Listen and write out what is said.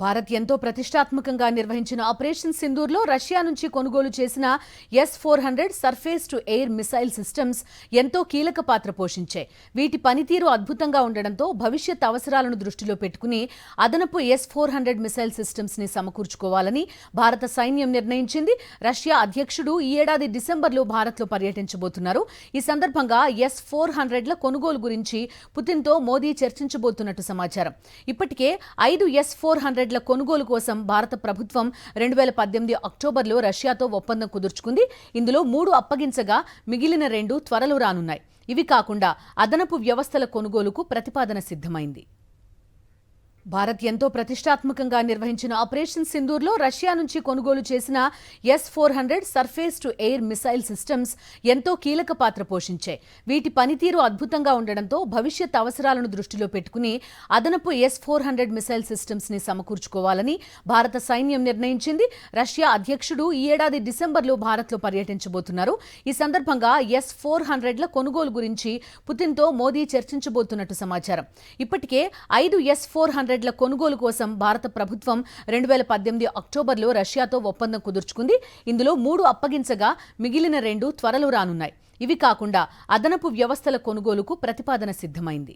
భారత్ ఎంతో ప్రతిష్టాత్మకంగా నిర్వహించిన ఆపరేషన్ సింధూర్లో రష్యా నుంచి కొనుగోలు చేసిన S-400 surface to air missile systems ఎంతో కీలక పాత్ర పోషించాయి. వీటి పనితీరు అద్భుతంగా ఉండడంతో భవిష్యత్ అవసరాలను దృష్టిలో పెట్టుకుని అదనపు S-400 మిసైల్ సిస్టమ్స్ ని సమకూర్చుకోవాలని భారత సైన్యం నిర్ణయించింది. రష్యా అధ్యక్షుడు ఈ ఏడాది డిసెంబర్లో భారత్లో పర్యటించబోతున్నారు. ఈ సందర్భంగా S-400ల కొనుగోలు గురించి పుతిన్తో మోదీ చర్చించబోతున్నట్టు సమాచారం. ఇప్పటికే 5 S-400 కొనుగోలు కోసం భారత ప్రభుత్వం 2018 అక్టోబర్లో రష్యాతో ఒప్పందం కుదుర్చుకుంది. ఇందులో 3 అప్పగించగా మిగిలిన 2 త్వరలో రానున్నాయి. ఇవి కాకుండా అదనపు వ్యవస్థల కొనుగోలుకు ప్రతిపాదన సిద్ధమైంది. భారత్ ఎంతో ప్రతిష్టాత్మకంగా నిర్వహించిన ఆపరేషన్ సింధూర్లో రష్యా నుంచి కొనుగోలు చేసిన S-400 surface to air missile systems ఎంతో కీలక పాత్ర పోషించాయి. వీటి పనితీరు అద్భుతంగా ఉండడంతో భవిష్యత్ అవసరాలను దృష్టిలో పెట్టుకుని అదనపు S-400 మిసైల్ సిస్టమ్స్ ని సమకూర్చుకోవాలని భారత సైన్యం నిర్ణయించింది. రష్యా అధ్యక్షుడు ఈ ఏడాది డిసెంబర్లో భారత్లో పర్యటించబోతున్నారు. ఈ సందర్భంగా S-400ల కొనుగోలు గురించి పుతిన్తో మోదీ చర్చించబోతున్నట్టు సమాచారం. ఇప్పటికే 5 S-400 కొనుగోలు కోసం భారత ప్రభుత్వం 2018 అక్టోబర్లో రష్యాతో ఒప్పందం కుదుర్చుకుంది. ఇందులో 3 అప్పగించగా మిగిలిన 2 త్వరలో రానున్నాయి. ఇవి కాకుండా అదనపు వ్యవస్థల కొనుగోలుకు ప్రతిపాదన సిద్ధమైంది.